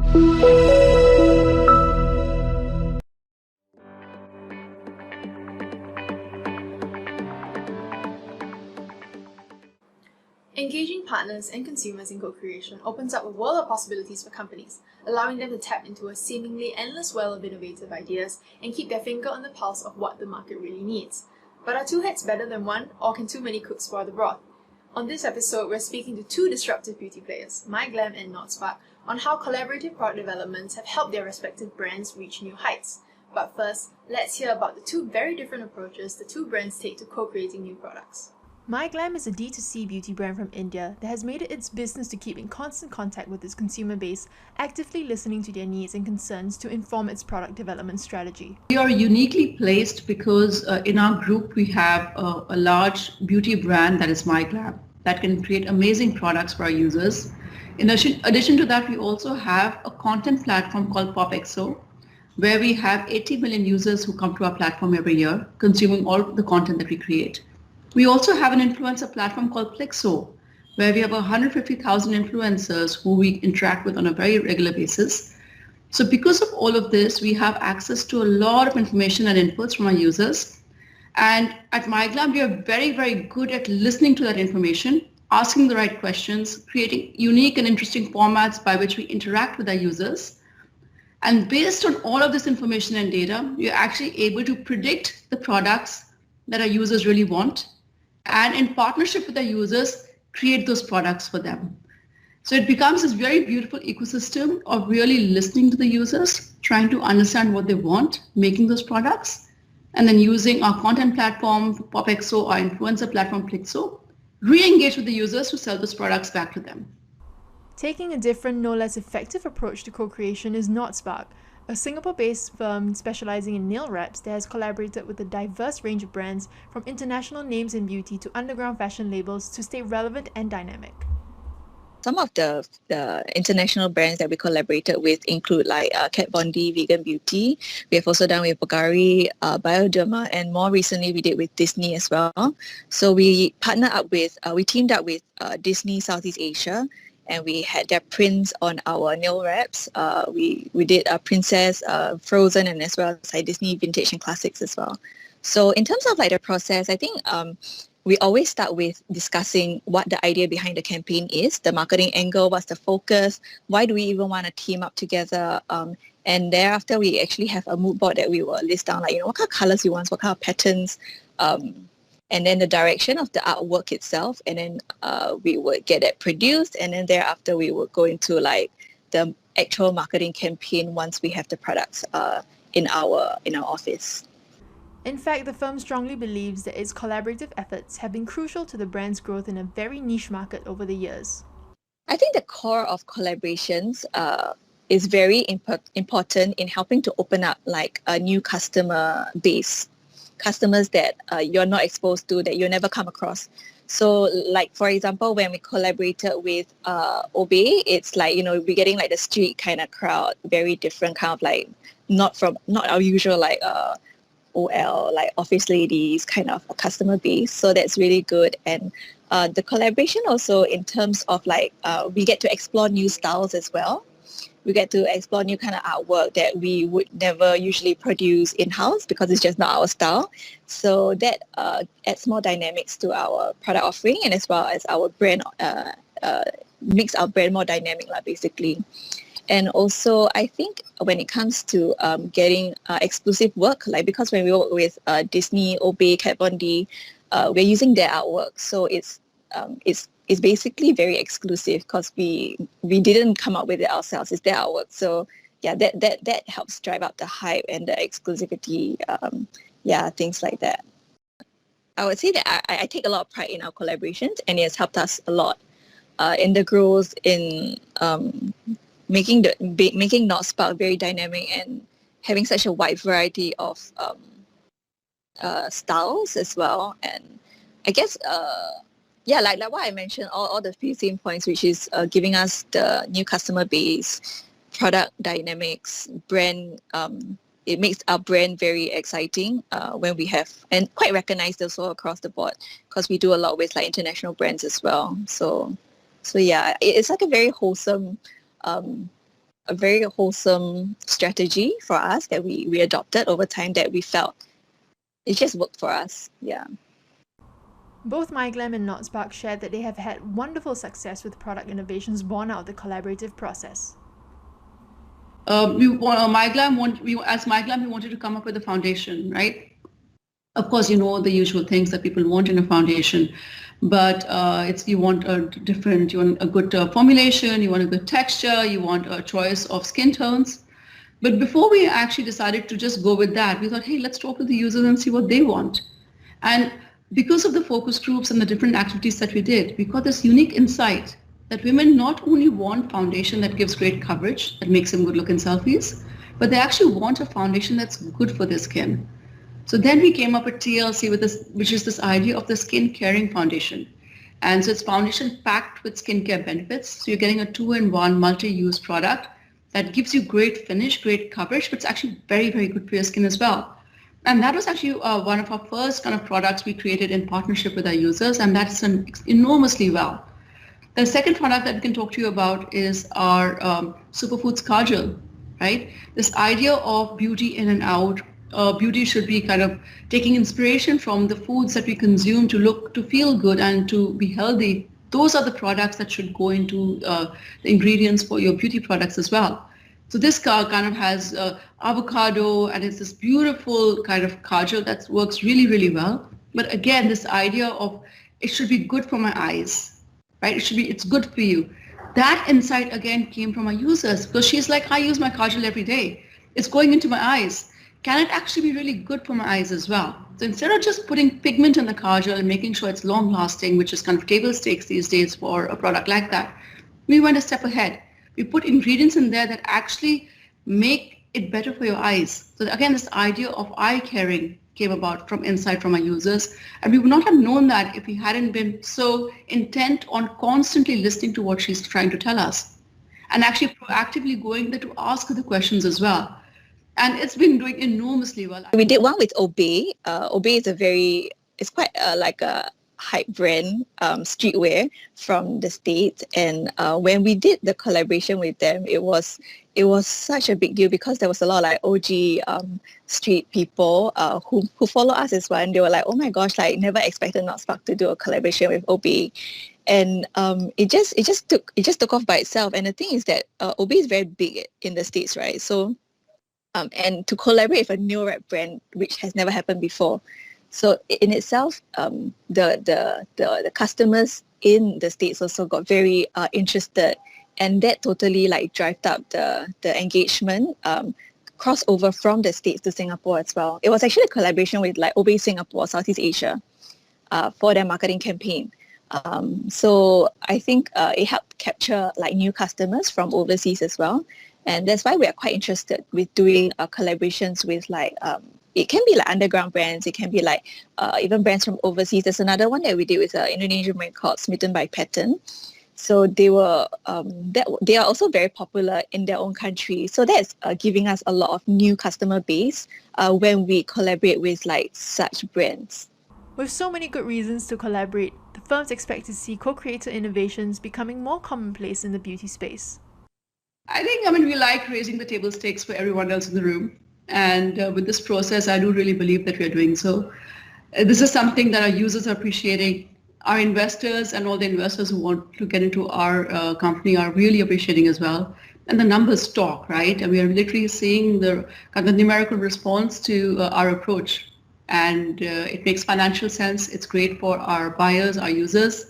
Engaging partners and consumers in co-creation opens up a world of possibilities for companies, allowing them to tap into a seemingly endless well of innovative ideas and keep their finger on the pulse of what the market really needs. But are two heads better than one, or can too many cooks spoil the broth? On this episode, we're speaking to two disruptive beauty players, MyGlam and NotSpark, on how collaborative product developments have helped their respective brands reach new heights. But first, let's hear about the two very different approaches the two brands take to co-creating new products. MyGlam is a D2C beauty brand from India that has made it its business to keep in constant contact with its consumer base, actively listening to their needs and concerns to inform its product development strategy. We are uniquely placed because in our group we have a large beauty brand that is MyGlam that can create amazing products for our users. In addition to that, we also have a content platform called PopXO, where we have 80 million users who come to our platform every year, consuming all the content that we create. We also have an influencer platform called Plexo, where we have 150,000 influencers who we interact with on a very regular basis. So because of all of this, we have access to a lot of information and inputs from our users. And at MyGlam, we are very, very good at listening to that information, asking the right questions, creating unique and interesting formats by which we interact with our users. And based on all of this information and data, we are actually able to predict the products that our users really want, and in partnership with our users, create those products for them. So it becomes this very beautiful ecosystem of really listening to the users, trying to understand what they want, making those products, and then using our content platform, PopXO, our influencer platform, Plexo, re-engage with the users to sell those products back to them. Taking a different, no less effective approach to co-creation is NotSpark, a Singapore-based firm specializing in nail wraps that has collaborated with a diverse range of brands, from international names in beauty to underground fashion labels, to stay relevant and dynamic. Some of the international brands that we collaborated with include like Kat Von D Vegan Beauty. We have also done with Bulgari, Bioderma, and more recently we did with Disney as well. So we teamed up with Disney Southeast Asia, and we had their prints on our nail wraps. We did Princess, Frozen, and as well as Disney Vintage and Classics as well. So in terms of like the process, I think we always start with discussing what the idea behind the campaign is, the marketing angle, what's the focus, why do we even want to team up together, and thereafter we actually have a mood board that we will list down, like, what kind of colors you want, what kind of patterns, and then the direction of the artwork itself, and then we would get it produced, and then thereafter we would go into like the actual marketing campaign once we have the products in our office. In fact, the firm strongly believes that its collaborative efforts have been crucial to the brand's growth in a very niche market over the years. I think the core of collaborations is very important in helping to open up like a new customer base, customers that you're not exposed to, that you never come across. So like, for example, when we collaborated with Obey, it's like, we're getting like the street kind of crowd, very different kind of like, not our usual like OL, like office ladies kind of a customer base. So that's really good. And the collaboration also in terms of like, we get to explore new styles as well. We get to explore new kind of artwork that we would never usually produce in-house because it's just not our style. So that adds more dynamics to our product offering, and as well as our brand, makes our brand more dynamic, basically. And also, I think when it comes to getting exclusive work, like because when we work with Disney, Obey, Kat Von D, we're using their artwork. So it's basically very exclusive because we didn't come up with it ourselves. It's their artwork. So yeah, that helps drive up the hype and the exclusivity. Things like that. I would say that I take a lot of pride in our collaborations, and it has helped us a lot in the growth, in making NotSpark very dynamic and having such a wide variety of styles as well. And I guess like what I mentioned, all the few same points, which is giving us the new customer base, product dynamics, brand. It makes our brand very exciting when we have, and quite recognized also across the board, because we do a lot with like international brands as well. So yeah, it's like a very wholesome a very wholesome strategy for us that we adopted over time that we felt it just worked for us. Yeah. Both MyGlam and NotSpark shared that they have had wonderful success with product innovations born out of the collaborative process. As MyGlam, we wanted to come up with a foundation, right? Of course, the usual things that people want in a foundation, but you want a good formulation, you want a good texture, you want a choice of skin tones. But before we actually decided to just go with that, we thought, hey, let's talk to the users and see what they want. And because of the focus groups and the different activities that we did, we got this unique insight that women not only want foundation that gives great coverage, that makes them good look in selfies, but they actually want a foundation that's good for their skin. So then we came up with TLC, which is this idea of the skin caring foundation. And so it's foundation packed with skincare benefits. So you're getting a 2-in-1 multi-use product that gives you great finish, great coverage, but it's actually very, very good for your skin as well. And that was actually one of our first kind of products we created in partnership with our users, and that's done enormously well. The second product that we can talk to you about is our Superfoods Kajal, right? This idea of beauty in and out. Beauty should be kind of taking inspiration from the foods that we consume to feel good and to be healthy. Those are the products that should go into the ingredients for your beauty products as well. So this kind of has avocado, and it's this beautiful kind of kajal that works really, really well. But again, this idea of it should be good for my eyes, right? It's good for you. That insight again came from our users, because she's like, I use my kajal every day. It's going into my eyes. Can it actually be really good for my eyes as well? So instead of just putting pigment in the kajal and making sure it's long lasting, which is kind of table stakes these days for a product like that, we went a step ahead. We put ingredients in there that actually make it better for your eyes. So again, this idea of eye caring came about from insight from our users. And we would not have known that if we hadn't been so intent on constantly listening to what she's trying to tell us and actually proactively going there to ask her the questions as well. And it's been doing enormously well. We did one with Obey. Obey is it's quite like a hype brand, streetwear from the States. And when we did the collaboration with them, it was such a big deal because there was a lot of like OG street people who follow us as well. And they were like, oh my gosh, like never expected NotSpark to do a collaboration with Obey. And it just took off by itself. And the thing is that Obey is very big in the States, right? So and to collaborate with a new rap brand, which has never happened before. So in itself, the customers in the States also got very interested, and that totally like drived up the engagement crossover from the States to Singapore as well. It was actually a collaboration with like Obey Singapore, Southeast Asia, for their marketing campaign. So I think it helped capture like new customers from overseas as well. And that's why we are quite interested with doing collaborations with like, it can be like underground brands, it can be like even brands from overseas. There's another one that we did with an Indonesian brand called Smitten by Pattern. So they are also very popular in their own country. So that's giving us a lot of new customer base when we collaborate with like such brands. With so many good reasons to collaborate, the firms expect to see co-creator innovations becoming more commonplace in the beauty space. I mean, we like raising the table stakes for everyone else in the room. And with this process, I do really believe that we are doing so. This is something that our users are appreciating. Our investors and all the investors who want to get into our company are really appreciating as well. And the numbers talk, right? And we are literally seeing the kind of numerical response to our approach. And it makes financial sense. It's great for our buyers, our users.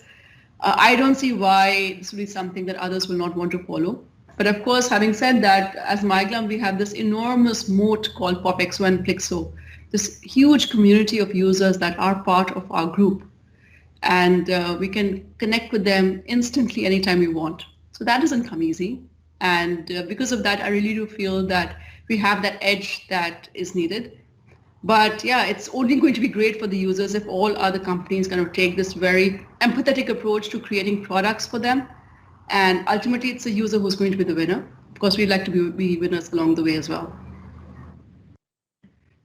I don't see why this will be something that others will not want to follow. But of course, having said that, as MyGlam, we have this enormous moat called PopExo and Plixo, this huge community of users that are part of our group. And we can connect with them instantly anytime we want. So that doesn't come easy. And because of that, I really do feel that we have that edge that is needed. But yeah, it's only going to be great for the users if all other companies kind of take this very empathetic approach to creating products for them. And ultimately, it's the user who's going to be the winner. Of course, we'd like to be winners along the way as well.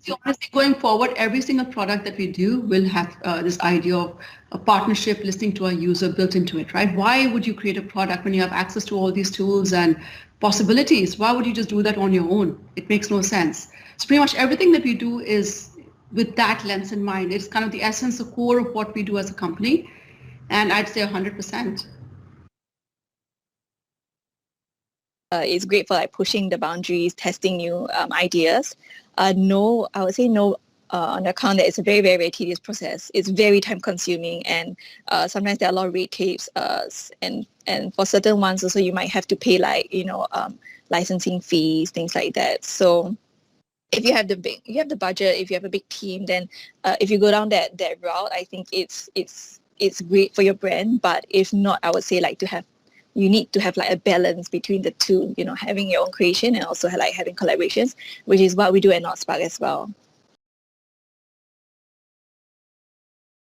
See, honestly, going forward, every single product that we do will have this idea of a partnership, listening to our user built into it, right? Why would you create a product when you have access to all these tools and possibilities? Why would you just do that on your own? It makes no sense. So pretty much everything that we do is with that lens in mind. It's kind of the essence, the core of what we do as a company. And I'd say 100%. It's great for like pushing the boundaries, testing new ideas. No, I would say no on account that it's a very, very, very tedious process. It's very time consuming, and sometimes there are a lot of red tapes. And for certain ones also you might have to pay like licensing fees, things like that. So if you have the budget, if you have a big team, then if you go down that route, I think it's great for your brand. But if not, I would say like you need to have like a balance between the two, having your own creation and also like having collaborations, which is what we do at NotSpark as well.